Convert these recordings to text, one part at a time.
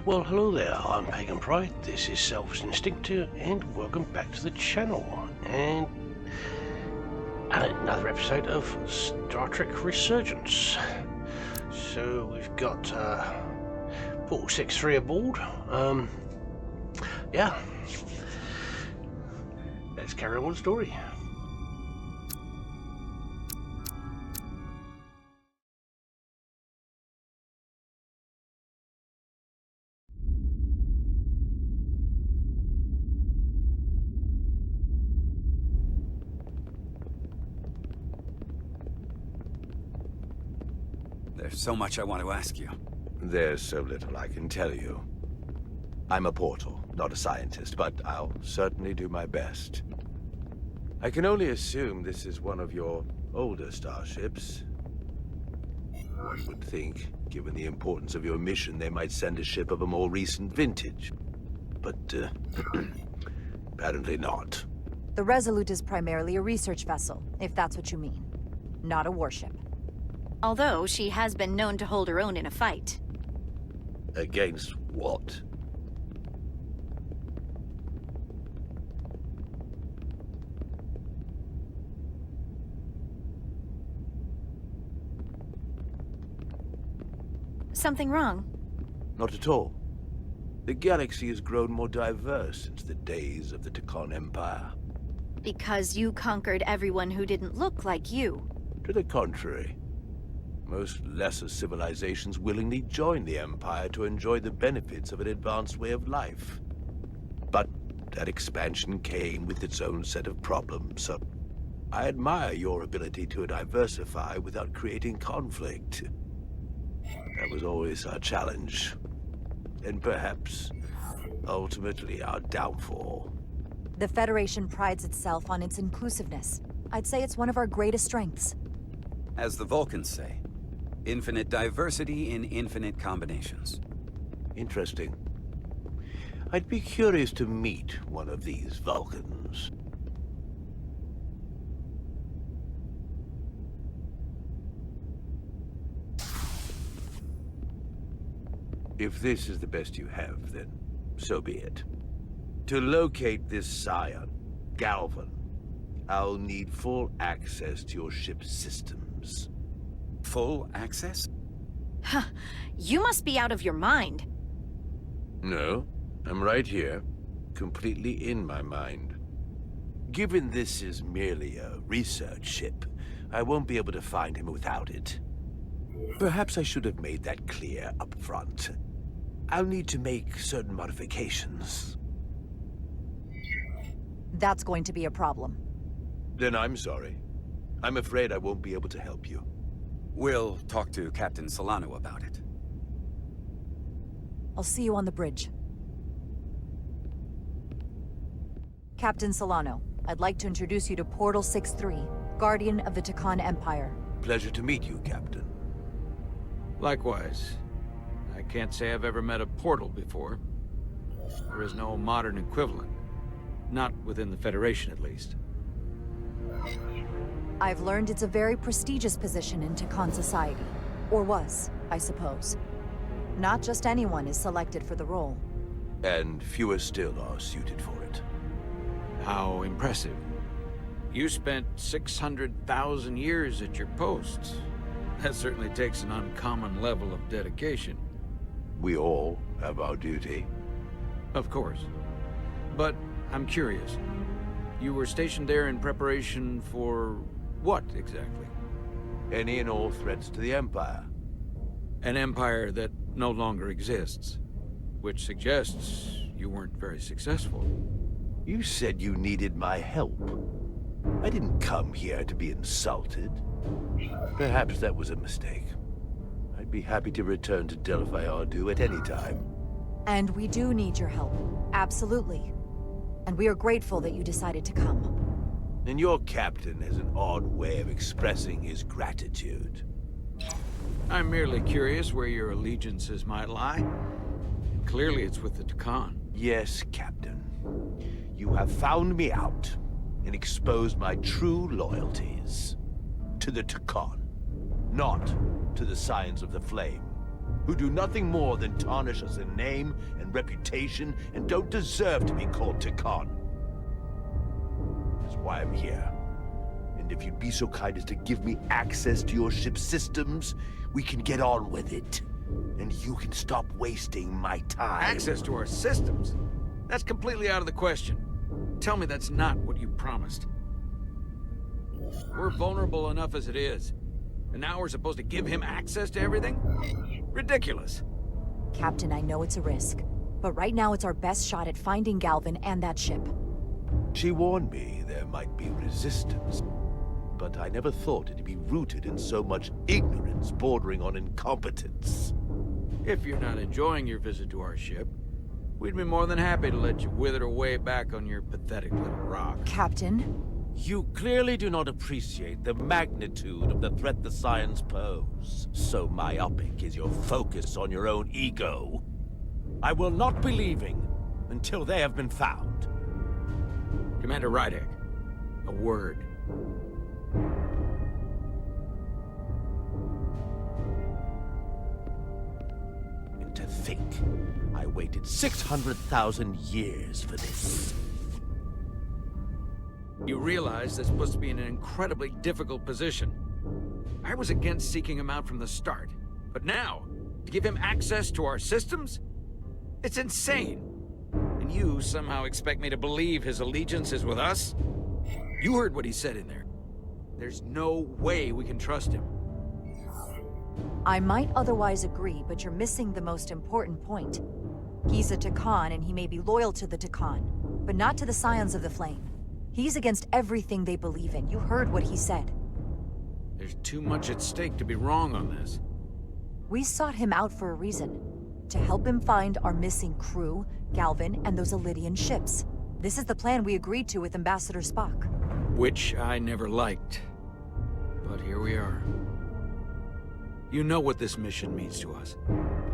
Well, hello there, I'm Pagan Pride, this is Selfish Instinctor, and welcome back to the channel, and another episode of Star Trek Resurgence. So we've got Portal 6-3 aboard. Yeah, let's carry on with the story. There's so much I want to ask you. There's so little I can tell you. I'm a portal, not a scientist, but I'll certainly do my best. I can only assume this is one of your older starships. One would think, given the importance of your mission, they might send a ship of a more recent vintage. But, apparently not. The Resolute is primarily a research vessel, if that's what you mean. Not a warship. Although she has been known to hold her own in a fight. Against what? Something wrong? Not at all. The galaxy has grown more diverse since the days of the Telltale Empire. Because you conquered everyone who didn't look like you. To the contrary. Most lesser civilizations willingly join the Empire to enjoy the benefits of an advanced way of life. But that expansion came with its own set of problems, so I admire your ability to diversify without creating conflict. That was always our challenge, and perhaps, ultimately, our downfall. The Federation prides itself on its inclusiveness. I'd say it's one of our greatest strengths. As the Vulcans say, infinite diversity in infinite combinations. Interesting. I'd be curious to meet one of these Vulcans. If this is the best you have, then so be it. To locate this scion, Galvan, I'll need full access to your ship's systems. Full access? Huh. You must be out of your mind. No, I'm right here, completely in my mind. Given this is merely a research ship, I won't be able to find him without it. Perhaps I should have made that clear up front. I'll need to make certain modifications. That's going to be a problem. Then I'm sorry. I'm afraid I won't be able to help you. We'll talk to Captain Solano about it. I'll see you on the bridge. Captain Solano, I'd like to introduce you to Portal 6-3, Guardian of the Telltale Empire. Pleasure to meet you, Captain. Likewise. I can't say I've ever met a portal before. There is no modern equivalent. Not within the Federation, at least. I've learned it's a very prestigious position in Telltale society. Or was, I suppose. Not just anyone is selected for the role. And fewer still are suited for it. How impressive. You spent 600,000 years at your post. That certainly takes an uncommon level of dedication. We all have our duty. Of course. But I'm curious. You were stationed there in preparation for what, exactly? Any and all threats to the Empire. An empire that no longer exists. Which suggests you weren't very successful. You said you needed my help. I didn't come here to be insulted. Perhaps that was a mistake. I'd be happy to return to Delphi Ardu at any time. And we do need your help. Absolutely. And we are grateful that you decided to come. And your captain has an odd way of expressing his gratitude. I'm merely curious where your allegiances might lie. Clearly it's with the Telltale. Yes, Captain. You have found me out and exposed my true loyalties. To the Telltale, not to the Scions of the Flame. who do nothing more than tarnish us in name and reputation and don't deserve to be called Tikhon. That's why I'm here. And if you'd be so kind as to give me access to your ship's systems, we can get on with it. And you can stop wasting my time. Access to our systems? That's completely out of the question. Tell me that's not what you promised. We're vulnerable enough as it is. And now we're supposed to give him access to everything? Ridiculous. Captain, I know it's a risk. But right now it's our best shot at finding Galvin and that ship. She warned me there might be resistance. But I never thought it'd be rooted in so much ignorance bordering on incompetence. If you're not enjoying your visit to our ship, we'd be more than happy to let you wither away back on your pathetic little rock. Captain? You clearly do not appreciate the magnitude of the threat the Scions pose. So myopic is your focus on your own ego. I will not be leaving until they have been found. Commander Rydek, a word. And to think, I waited 600,000 years for this. You realize this puts me in an incredibly difficult position. I was against seeking him out from the start, but now, to give him access to our systems? It's insane. And you somehow expect me to believe his allegiance is with us? You heard what he said in there. There's no way we can trust him. I might otherwise agree, but you're missing the most important point. He's a Tikhon, and he may be loyal to the Tikhon, but not to the Scions of the Flame. He's against everything they believe in. You heard what he said. There's too much at stake to be wrong on this. We sought him out for a reason. To help him find our missing crew, Galvin, and those Elydian ships. This is the plan we agreed to with Ambassador Spock. Which I never liked. But here we are. You know what this mission means to us.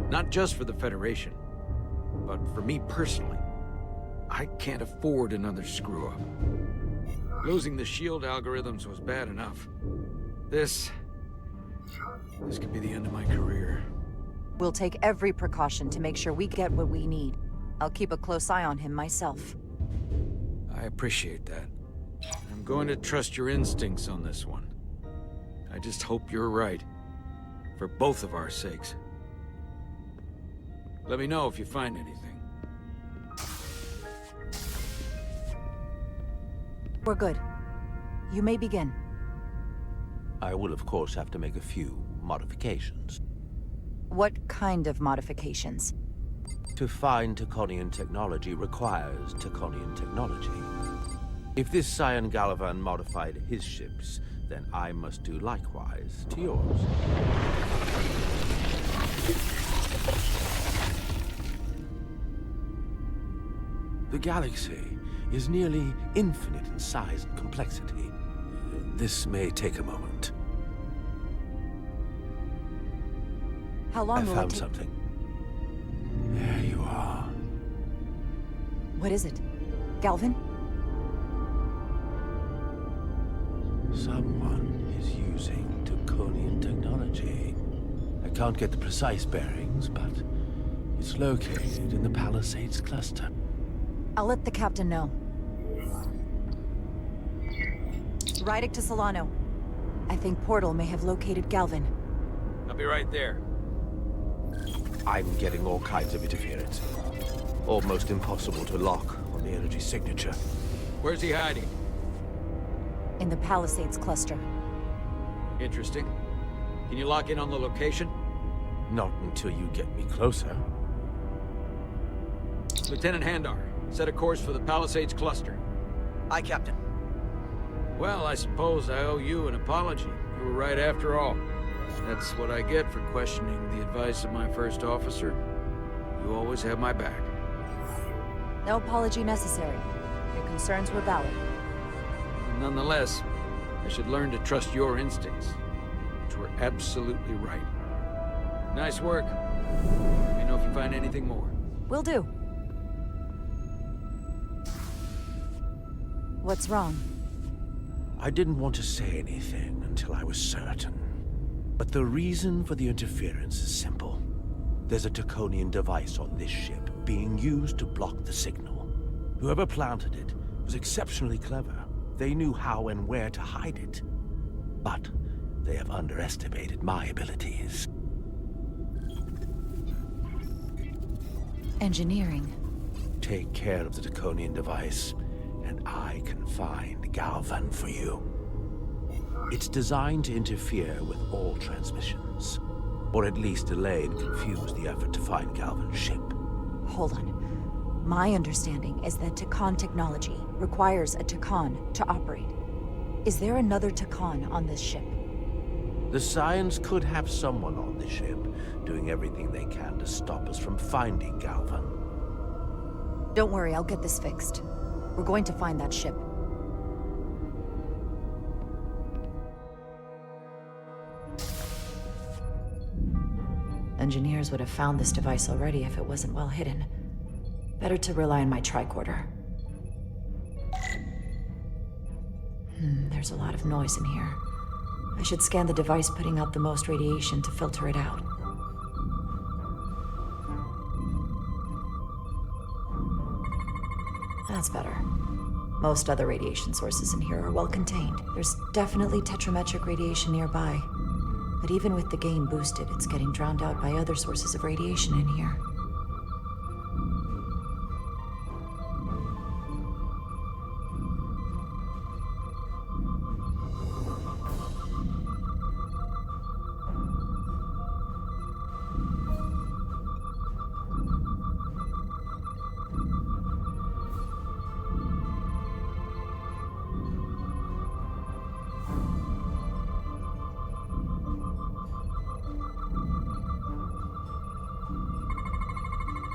Not just for the Federation, but for me personally. I can't afford another screw-up. Losing the shield algorithms was bad enough. This could be the end of my career. We'll take every precaution to make sure we get what we need. I'll keep a close eye on him myself. I appreciate that. I'm going to trust your instincts on this one. I just hope you're right. For both of our sakes. Let me know if you find anything. We're good. You may begin. I will, of course, have to make a few modifications. What kind of modifications? To find Tikhonian technology requires Tikhonian technology. If this Scion Gallivan modified his ships, then I must do likewise to yours. The galaxy is nearly infinite in size and complexity. This may take a moment. How long I will found it take? something. There you are. What is it? Galvin? Someone is using Tikhonian technology. I can't get the precise bearings, but it's located in the Palisades cluster. I'll let the captain know. Rydek to Solano. I think Portal may have located Galvin. I'll be right there. I'm getting all kinds of interference. Almost impossible to lock on the energy signature. Where's he hiding? In the Palisades cluster. Interesting. Can you lock in on the location? Not until you get me closer. Lieutenant Handar, set a course for the Palisades cluster. Aye, Captain. Well, I suppose I owe you an apology. You were right after all. That's what I get for questioning the advice of my first officer. You always have my back. No apology necessary. Your concerns were valid. Nonetheless, I should learn to trust your instincts, which were absolutely right. Nice work. Let me know if you find anything more. Will do. What's wrong? I didn't want to say anything until I was certain. But the reason for the interference is simple. There's a Taconian device on this ship being used to block the signal. Whoever planted it was exceptionally clever. They knew how and where to hide it. But they have underestimated my abilities. Engineering. Take care of the Taconian device, and I can find Galvan for you. It's designed to interfere with all transmissions, or at least delay and confuse the effort to find Galvan's ship. Hold on. My understanding is that Takan technology requires a Takan to operate. Is there another Takan on this ship? The Scions could have someone on the ship, doing everything they can to stop us from finding Galvan. Don't worry, I'll get this fixed. We're going to find that ship. Engineers would have found this device already if it wasn't well hidden. Better to rely on my tricorder. There's a lot of noise in here. I should scan the device putting out the most radiation to filter it out. That's better. Most other radiation sources in here are well contained. There's definitely tetrametric radiation nearby. But even with the gain boosted, it's getting drowned out by other sources of radiation in here.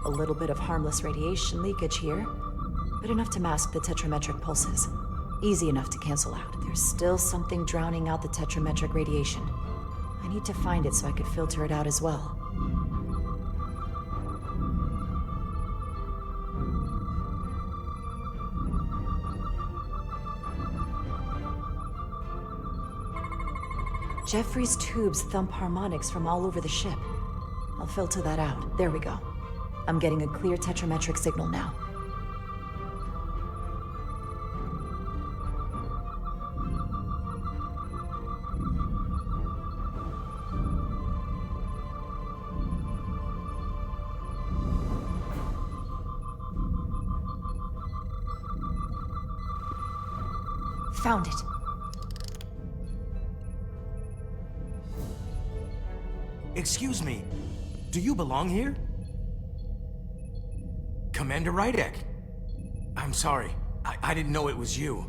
A little bit of harmless radiation leakage here, but enough to mask the tetrametric pulses. Easy enough to cancel out. There's still something drowning out the tetrametric radiation. I need to find it so I could filter it out as well. Jeffrey's tubes thump harmonics from all over the ship. I'll filter that out. There we go. I'm getting a clear tetrametric signal now. Found it. Excuse me, do you belong here? Commander Rydek. I'm sorry. I didn't know it was you.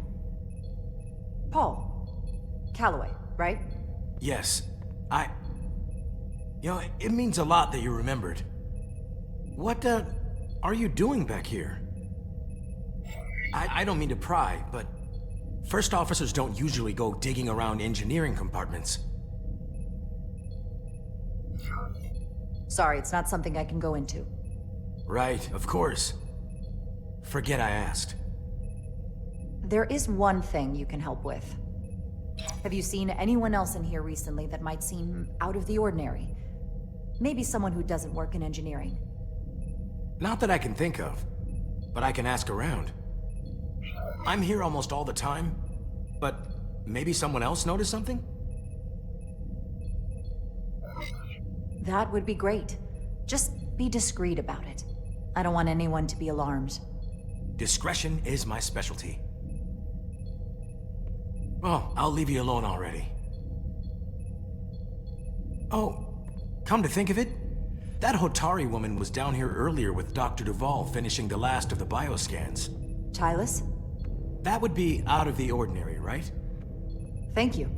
Paul. Calloway, right? Yes. You know, it means a lot that you remembered. What, are you doing back here? I don't mean to pry, but first officers don't usually go digging around engineering compartments. Sorry, it's not something I can go into. Right, of course. Forget I asked. There is one thing you can help with. Have you seen anyone else in here recently that might seem out of the ordinary? Maybe someone who doesn't work in engineering. Not that I can think of, but I can ask around. I'm here almost all the time, but maybe someone else noticed something? That would be great. Just be discreet about it. I don't want anyone to be alarmed. Discretion is my specialty. Well, I'll leave you alone already. Oh, come to think of it, that Hotari woman was down here earlier with Dr. Duvall finishing the last of the bioscans. Tylis? That would be out of the ordinary, right? Thank you.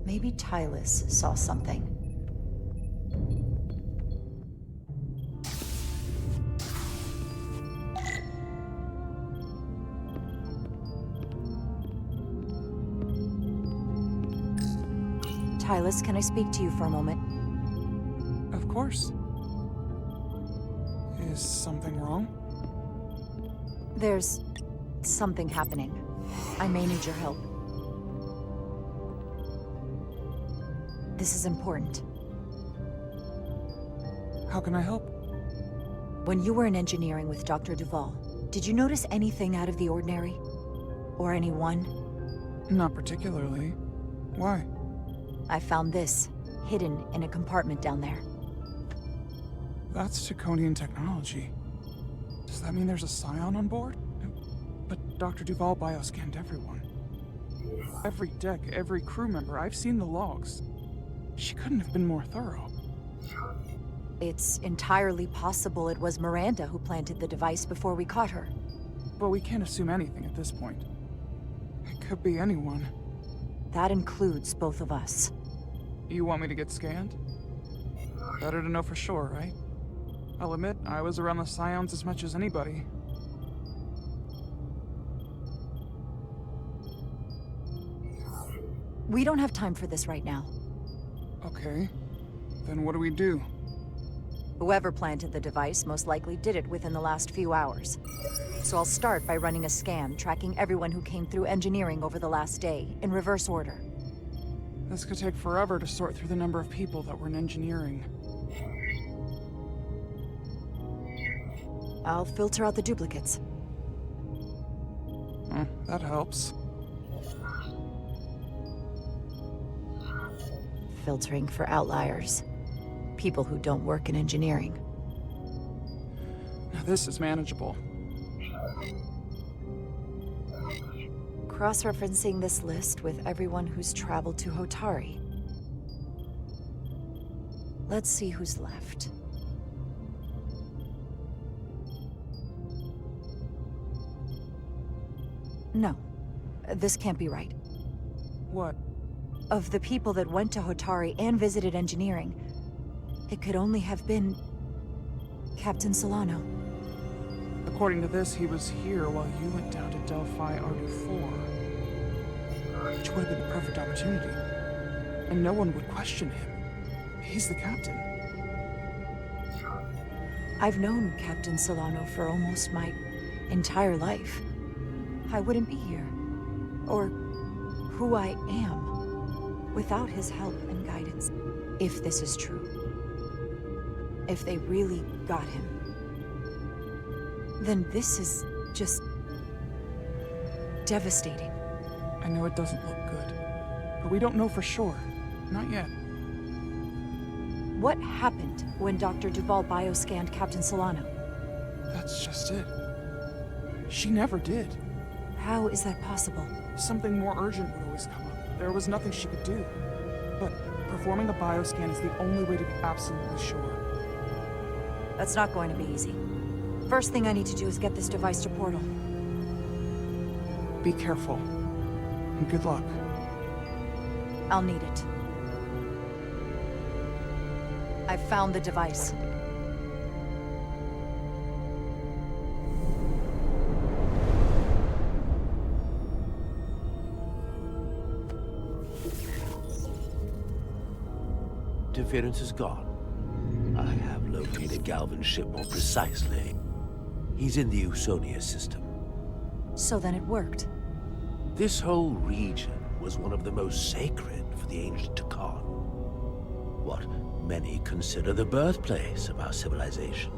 Maybe Tylis saw something. Hylas, can I speak to you for a moment? Of course. Is something wrong? There's something happening. I may need your help. This is important. How can I help? When you were in engineering with Dr. Duval, did you notice anything out of the ordinary? Or anyone? Not particularly. Why? I found this, hidden in a compartment down there. That's Taconian technology. Does that mean there's a scion on board? But Dr. Duval bioscanned everyone. Every deck, every crew member, I've seen the logs. She couldn't have been more thorough. It's entirely possible it was Miranda who planted the device before we caught her. But we can't assume anything at this point. It could be anyone. That includes both of us. You want me to get scanned? Better to know for sure, right? I'll admit, I was around the Scions as much as anybody. We don't have time for this right now. Okay. Then what do we do? Whoever planted the device most likely did it within the last few hours. So I'll start by running a scan, tracking everyone who came through engineering over the last day, in reverse order. This could take forever to sort through the number of people that were in engineering. I'll filter out the duplicates. That helps. Filtering for outliers. People who don't work in engineering. Now this is manageable. Cross-referencing this list with everyone who's traveled to Hotari. Let's see who's left. No, this can't be right. What? Of the people that went to Hotari and visited engineering, it could only have been Captain Solano. According to this, he was here while you went down to Delphi Ardu-4. Which would have been a perfect opportunity. And no one would question him. He's the captain. I've known Captain Solano for almost my entire life. I wouldn't be here, or who I am, without his help and guidance. If this is true. If they really got him. Then this is just devastating. I know it doesn't look good, but we don't know for sure. Not yet. What happened when Dr. Duval bioscanned Captain Solano? That's just it. She never did. How is that possible? Something more urgent would always come up. There was nothing she could do. But performing a bioscan is the only way to be absolutely sure. That's not going to be easy. First thing I need to do is get this device to Portal. Be careful. And good luck. I'll need it. I've found the device. Interference is gone. I have located Galvin's ship more precisely. He's in the Usonia system. So then it worked. This whole region was one of the most sacred for the ancient Takan. What many consider the birthplace of our civilization.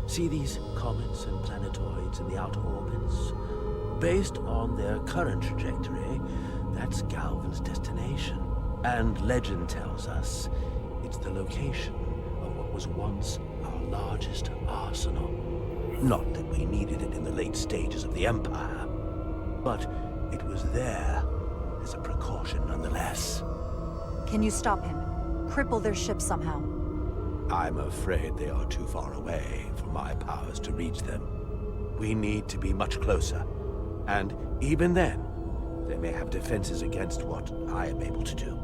See these comets and planetoids in the outer orbits? Based on their current trajectory, that's Galvin's destination. And legend tells us it's the location of what was once our largest arsenal. Not that we needed it in the late stages of the Empire, but it was there as a precaution nonetheless. Can you stop him? Cripple their ship somehow? I'm afraid they are too far away for my powers to reach them. We need to be much closer. And even then, they may have defenses against what I am able to do.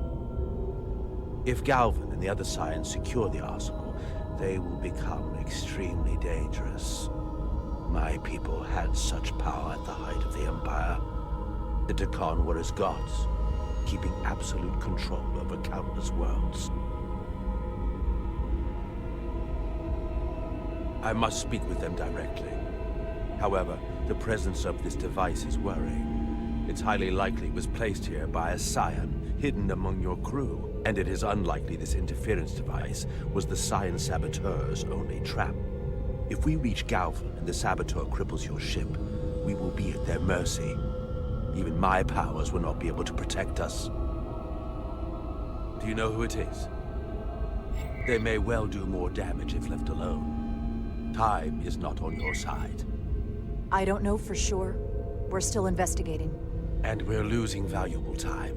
If Galvin and the other Scions secure the arsenal, they will become extremely dangerous. My people had such power at the height of the Empire. The Takan were as gods. keeping absolute control over countless worlds. I must speak with them directly. However, the presence of this device is worrying. It's highly likely it was placed here by a scion hidden among your crew, and it is unlikely this interference device was the scion saboteur's only trap. If we reach Galvan and the saboteur cripples your ship, we will be at their mercy. Even my powers will not be able to protect us. Do you know who it is? They may well do more damage if left alone. Time is not on your side. I don't know for sure. We're still investigating. And we're losing valuable time.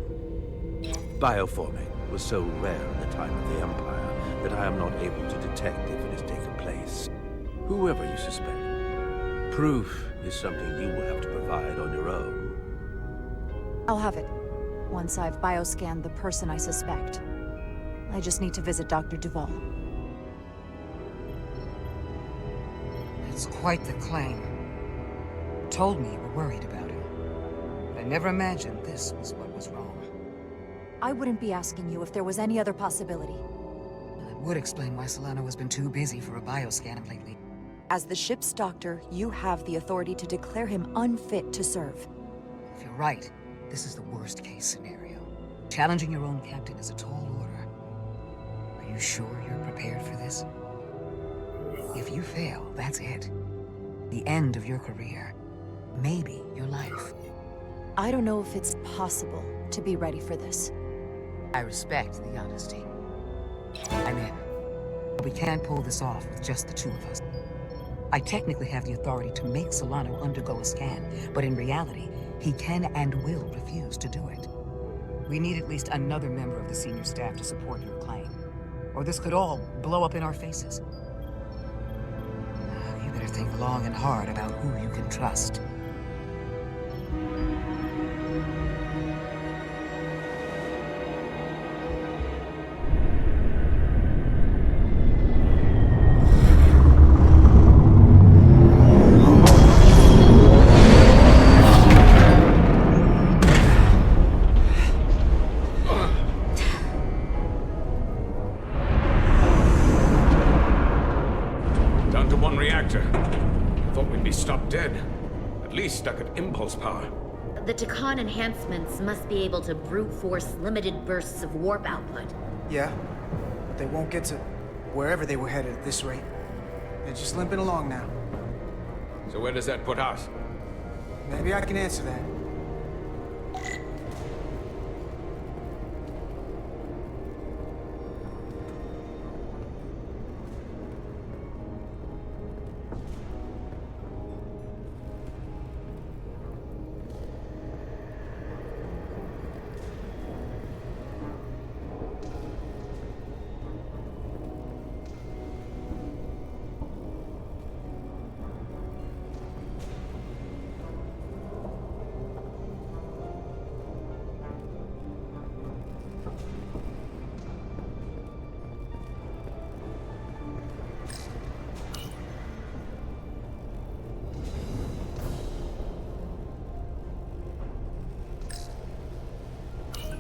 Bioforming was so rare in the time of the Empire that I am not able to detect if it has taken place. Whoever you suspect, proof is something you will have to provide on your own. I'll have it. Once I've bioscanned the person I suspect. I just need to visit Dr. Duval. It's quite the claim. You told me you were worried about him. But I never imagined this was what was wrong. I wouldn't be asking you if there was any other possibility. That would explain why Solano has been too busy for a bioscan lately. As the ship's doctor, you have the authority to declare him unfit to serve. If you're right, this is the worst-case scenario. Challenging your own captain is a tall order. Are you sure you're prepared for this? If you fail, that's it. The end of your career. Maybe your life. I don't know if it's possible to be ready for this. I respect the honesty. I'm in. We can't pull this off with just the two of us. I technically have the authority to make Solano undergo a scan, but in reality, he can and will refuse to do it. We need at least another member of the senior staff to support your claim, or this could all blow up in our faces. You better think long and hard about who you can trust. Stuck at impulse power. The Takan enhancements must be able to brute force limited bursts of warp output. Yeah, but they won't get to wherever they were headed at this rate. They're just limping along now. So where does that put us? Maybe I can answer that.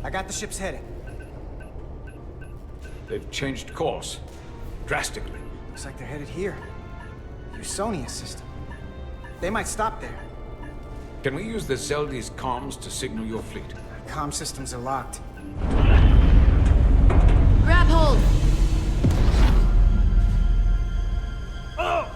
I got the ship's heading. They've changed course. Drastically. Looks like they're headed here. Usonia system. They might stop there. Can we use the Zeldi's comms to signal your fleet? Comm systems are locked. Grab hold! Oh!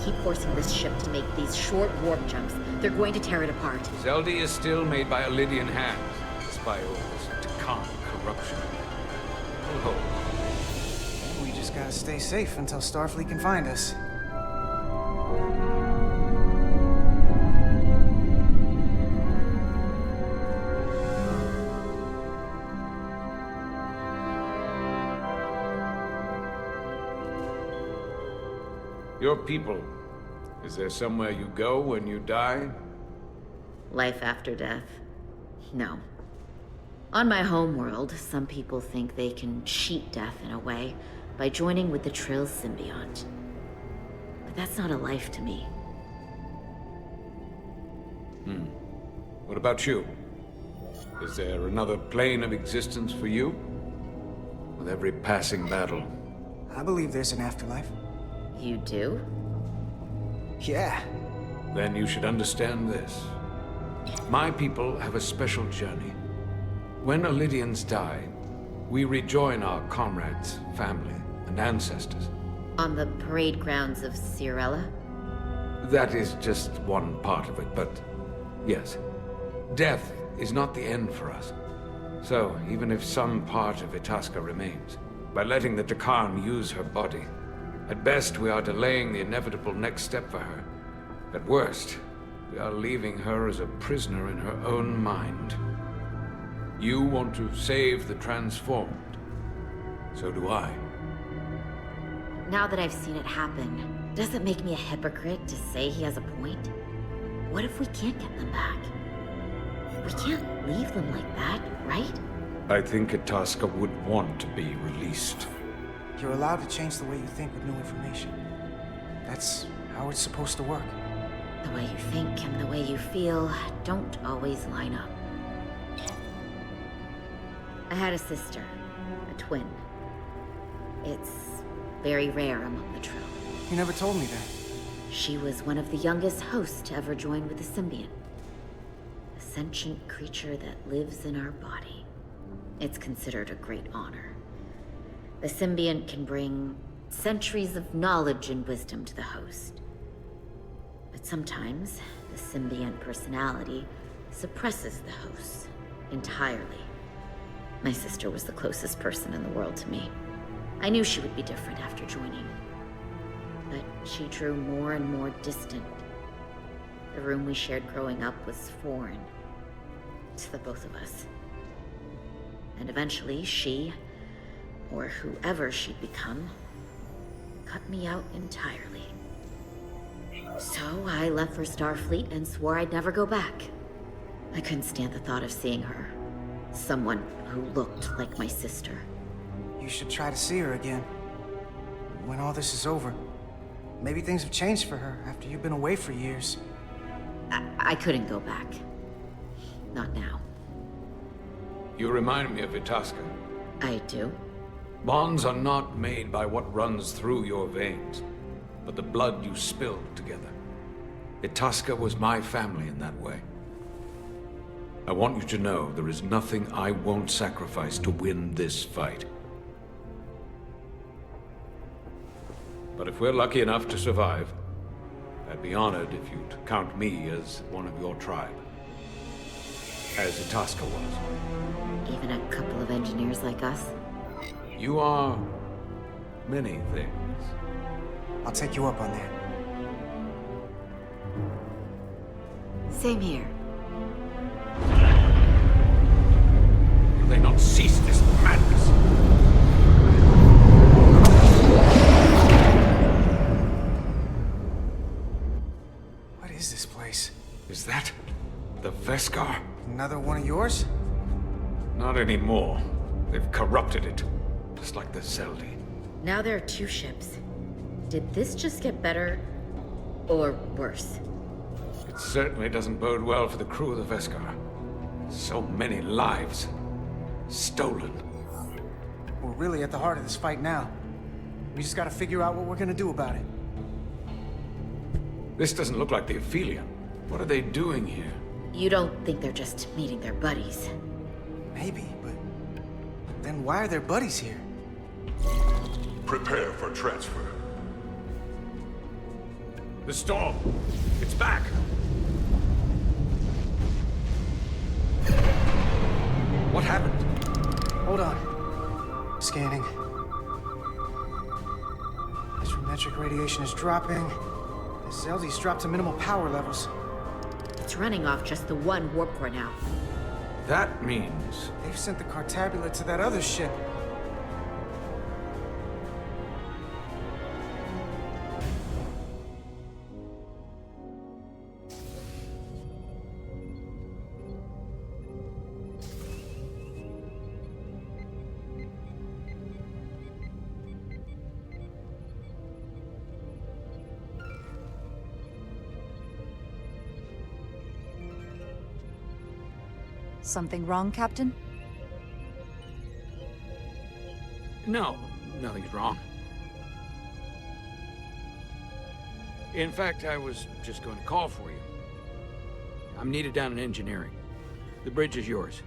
Keep forcing this ship to make these short warp jumps. They're going to tear it apart. Zeldi is still made by Lydian hands, despite all this Takan corruption. Oh. We just gotta stay safe until Starfleet can find us. Your people, is there somewhere you go when you die? Life after death? No. On my homeworld, some people think they can cheat death in a way by joining with the Trill symbiont. But that's not a life to me. What about you? Is there another plane of existence for you? With every passing battle. I believe there's an afterlife. You do? Yeah. Then you should understand this. My people have a special journey. When Illydians die, we rejoin our comrades, family, and ancestors. On the parade grounds of Cirella? That is just one part of it, but yes. Death is not the end for us. So, even if some part of Itasca remains, by letting the Dakarn use her body, at best we are delaying the inevitable next step for her. At worst, we are leaving her as a prisoner in her own mind. You want to save the transformed. So do I. Now that I've seen it happen, does it make me a hypocrite to say he has a point? What if we can't get them back? We can't leave them like that, right? I think Itasca would want to be released. You're allowed to change the way you think with new information. That's how it's supposed to work. The way you think and the way you feel don't always line up. I had a sister, a twin. It's very rare among the Trill. You never told me that. She was one of the youngest hosts to ever join with the symbiont. A sentient creature that lives in our body. It's considered a great honor. The symbiont can bring centuries of knowledge and wisdom to the host. But sometimes, the symbiont personality suppresses the host entirely. My sister was the closest person in the world to me. I knew she would be different after joining. But she drew more and more distant. The room we shared growing up was foreign to the both of us. And eventually she, or whoever she'd become, cut me out entirely. So I left for Starfleet and swore I'd never go back. I couldn't stand the thought of seeing her. Someone who looked like my sister. You should try to see her again. When all this is over. Maybe things have changed for her after you've been away for years. I couldn't go back. Not now. You remind me of Itasca. I do? Bonds are not made by what runs through your veins, but the blood you spilled together. Itasca was my family in that way. I want you to know there is nothing I won't sacrifice to win this fight. But if we're lucky enough to survive, I'd be honored if you'd count me as one of your tribe. As Itasca was. Even a couple of engineers like us? You are many things. I'll take you up on that. Same here. Will they not cease this madness? What is this place? Is that the Veskar? Another one of yours? Not anymore. They've corrupted it, just like the Zeldi. Now there are two ships. Did this just get better, or worse? It certainly doesn't bode well for the crew of the Veskar. So many lives stolen. We're really at the heart of this fight now. We just gotta figure out what we're gonna do about it. This doesn't look like the Aphelion. What are they doing here? You don't think they're just meeting their buddies? Maybe, but then why are their buddies here? Prepare for transfer. The storm! It's back! What happened? Hold on. Scanning. Astrometric radiation is dropping. The Zeldi's dropped to minimal power levels. It's running off just the one warp core now. That means... They've sent the Cartabula to that other ship. Something wrong, Captain? No, nothing's wrong. In fact, I was just going to call for you. I'm needed down in engineering. The bridge is yours.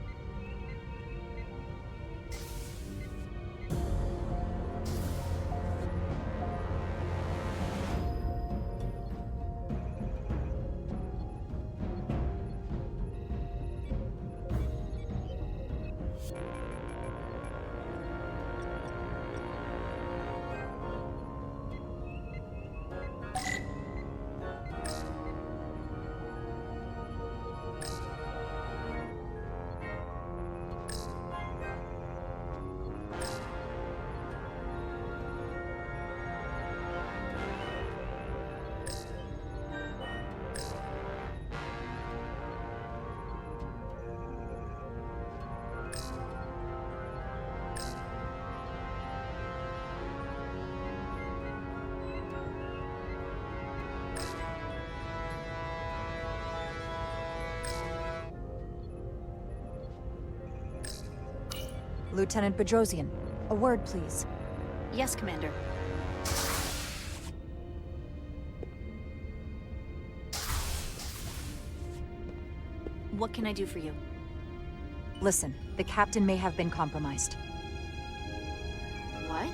Lieutenant Bedrosian, a word, please. Yes, Commander. What can I do for you? Listen, the captain may have been compromised. What?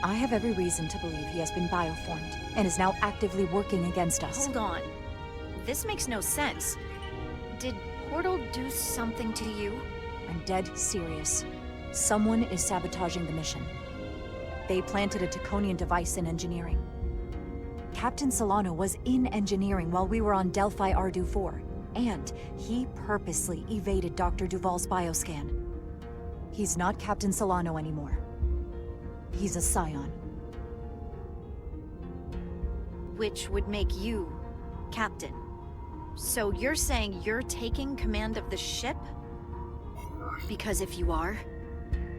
I have every reason to believe he has been bioformed, and is now actively working against us. Hold on. This makes no sense. Did Portal do something to you? I'm dead serious. Someone is sabotaging the mission. They planted a Taconian device in engineering. Captain Solano was in engineering while we were on Delphi Ardu 4, and he purposely evaded Dr. Duval's bioscan. He's not Captain Solano anymore. He's a Scion. Which would make you Captain. So you're saying you're taking command of the ship? Because if you are,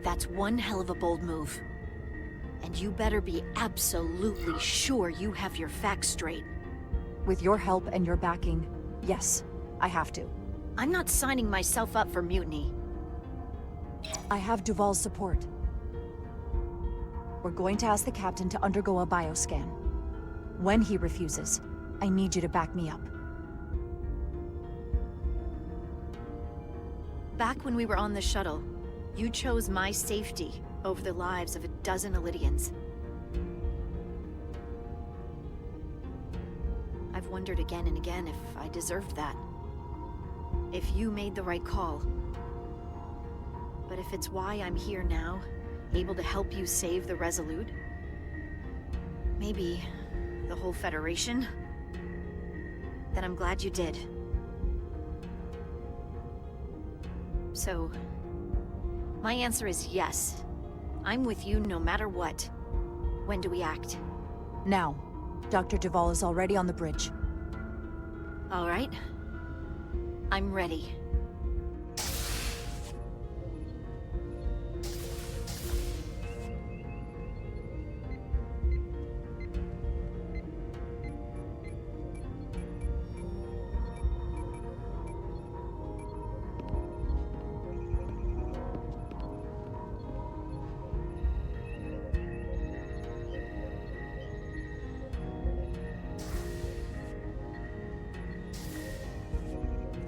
that's one hell of a bold move. And you better be absolutely sure you have your facts straight. With your help and your backing, yes, I have to. I'm not signing myself up for mutiny. I have Duval's support. We're going to ask the captain to undergo a bioscan. When he refuses, I need you to back me up. Back when we were on the shuttle, you chose my safety over the lives of a dozen Elydians. I've wondered again and again if I deserved that. If you made the right call. But if it's why I'm here now, able to help you save the Resolute, maybe the whole Federation, then I'm glad you did. So, my answer is yes. I'm with you no matter what. When do we act? Now. Dr. Duval is already on the bridge. All right. I'm ready.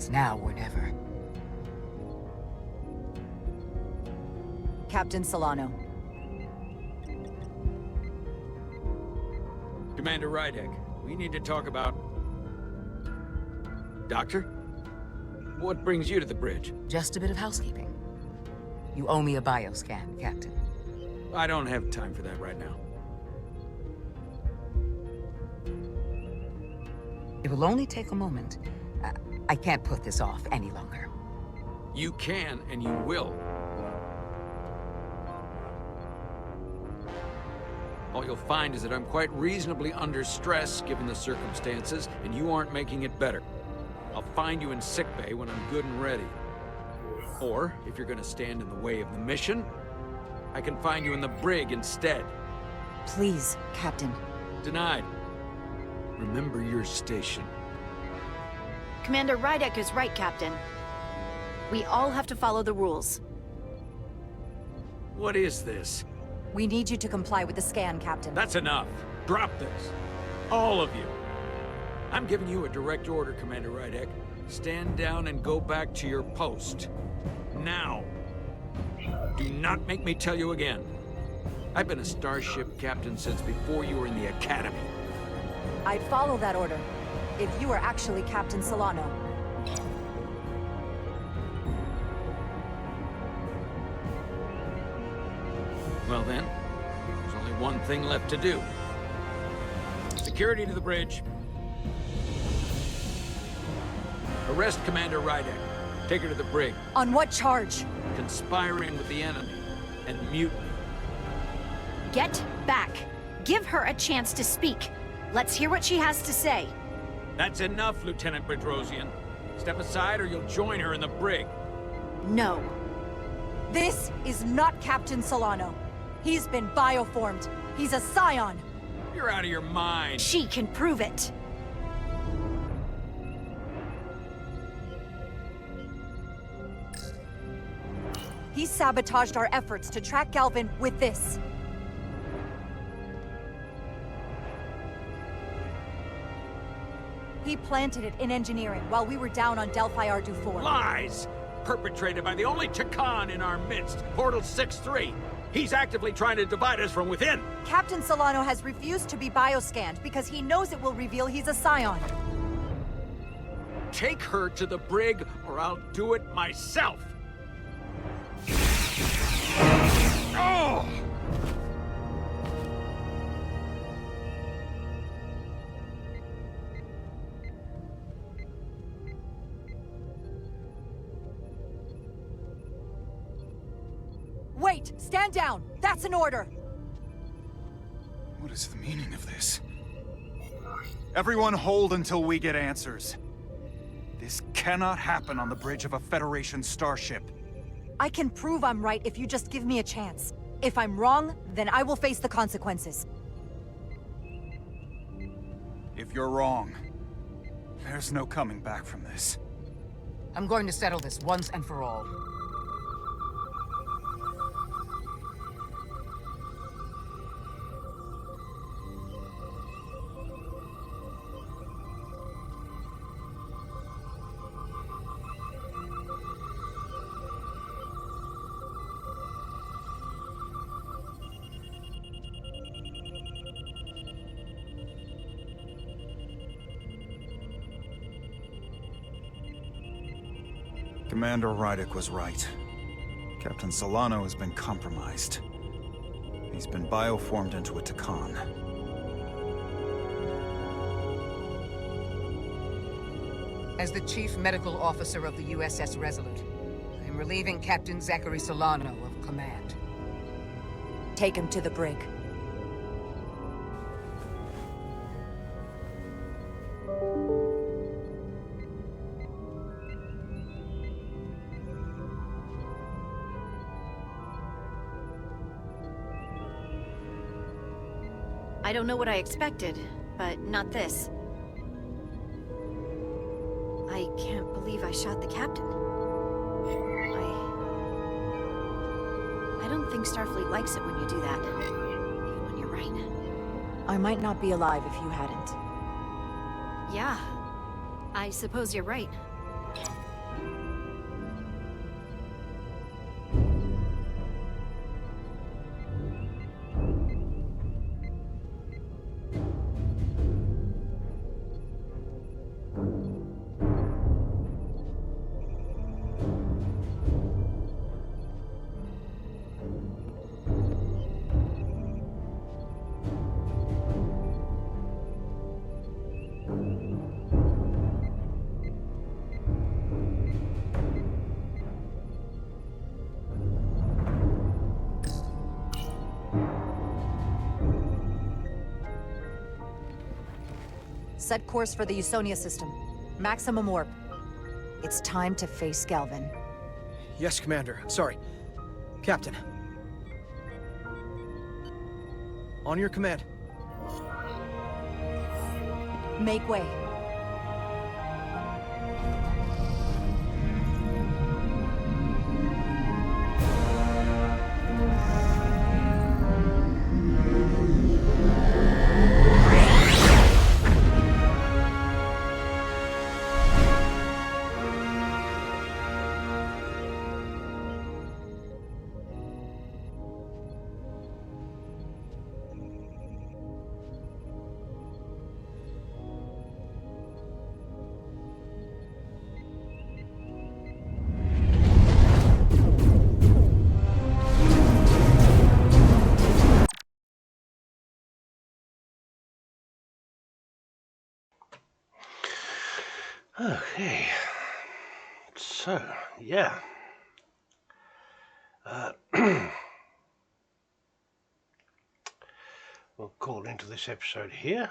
It's now or never. Captain Solano. Commander Rydek, we need to talk about... Doctor? What brings you to the bridge? Just a bit of housekeeping. You owe me a bioscan, Captain. I don't have time for that right now. It will only take a moment. I can't put this off any longer. You can, and you will. All you'll find is that I'm quite reasonably under stress given the circumstances, and you aren't making it better. I'll find you in sickbay when I'm good and ready. Or, if you're gonna stand in the way of the mission, I can find you in the brig instead. Please, Captain. Denied. Remember your station. Commander Rydek is right, Captain. We all have to follow the rules. What is this? We need you to comply with the scan, Captain. That's enough. Drop this. All of you. I'm giving you a direct order, Commander Rydek. Stand down and go back to your post. Now. Do not make me tell you again. I've been a starship captain since before you were in the Academy. I'd follow that order, if you were actually Captain Solano. Well then, there's only one thing left to do. Security to the bridge. Arrest Commander Rydek. Take her to the brig. On what charge? Conspiring with the enemy and mutiny. Get back. Give her a chance to speak. Let's hear what she has to say. That's enough, Lieutenant Bedrosian. Step aside or you'll join her in the brig. No. This is not Captain Solano. He's been bioformed. He's a scion. You're out of your mind. She can prove it. He sabotaged our efforts to track Galvin with this. He planted it in engineering while we were down on Delphi Ardu 4. Lies! Perpetrated by the only Takan in our midst, Portal 6-3. He's actively trying to divide us from within. Captain Solano has refused to be bioscanned because he knows it will reveal he's a scion. Take her to the brig or I'll do it myself. Oh! Wait! Stand down! That's an order! What is the meaning of this? Everyone hold until we get answers. This cannot happen on the bridge of a Federation starship. I can prove I'm right if you just give me a chance. If I'm wrong, then I will face the consequences. If you're wrong, there's no coming back from this. I'm going to settle this once and for all. Commander Rydek was right. Captain Solano has been compromised. He's been bioformed into a Takan. As the Chief Medical Officer of the USS Resolute, I am relieving Captain Zachary Solano of command. Take him to the brig. I don't know what I expected, but not this. I can't believe I shot the captain. I don't think Starfleet likes it when you do that, even when you're right. I might not be alive if you hadn't. Yeah, I suppose you're right. Set course for the Usonia system. Maximum warp. It's time to face Galvin. Yes, Commander. Sorry. Captain. On your command. Make way. Okay. So, yeah. We'll call into this episode here.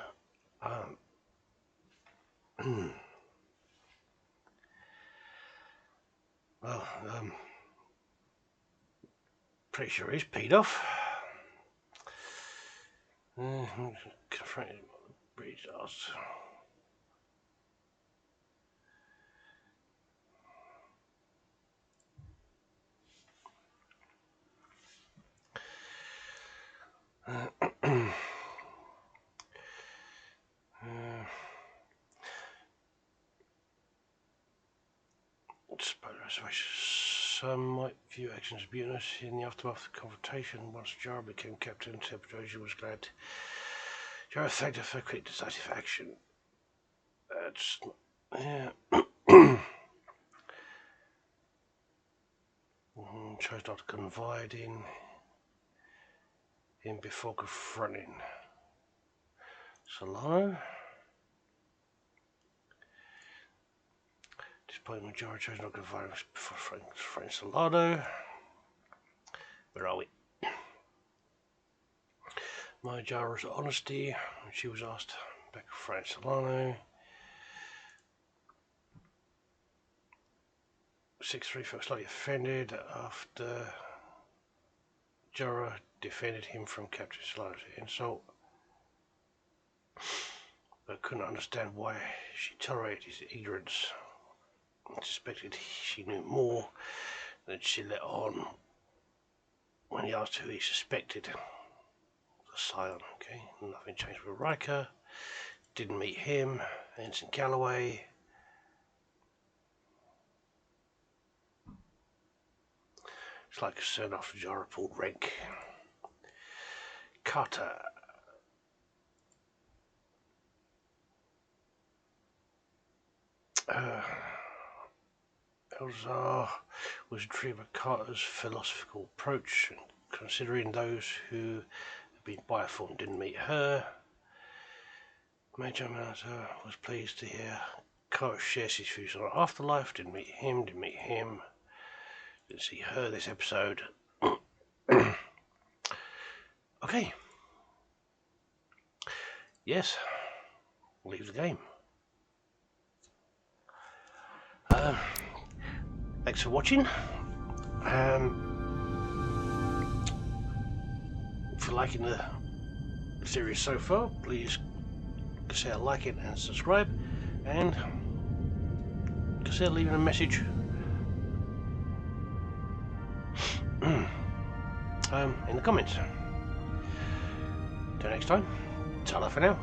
Well, pretty sure he's peed off. Confronted by the breed's ass. Some might view actions as mutinous. In the aftermath of the confrontation, once Jara became captain, Temperature was glad Jara thanked her for quick, decisive action. That's yeah. Chose not to confide in him before confronting Solano. Despite the majority, chose not to confide in him before confronting Solano. Where are we? My Jara's honesty when she was asked back to confront Solano. 6-3 felt slightly offended after Jara defended him from Captain Solano's insult, but couldn't understand why she tolerated his ignorance and suspected she knew more than she let on when he asked who he suspected. The Scion, okay? Nothing changed with Riker. Didn't meet him. Ensign Galloway. It's like a concern after Jara pulled rank. Carter. Elzar was intrigued by Carter's philosophical approach, considering those who had been bioformed didn't meet her. Major Manata was pleased to hear Carter shares his views on afterlife. Didn't meet him. Didn't see her this episode. Okay. Yes. Leave the game. Thanks for watching. If you're liking the series so far, please consider liking and subscribe, and consider leaving a message in the comments. Till next time, ta-ra for now.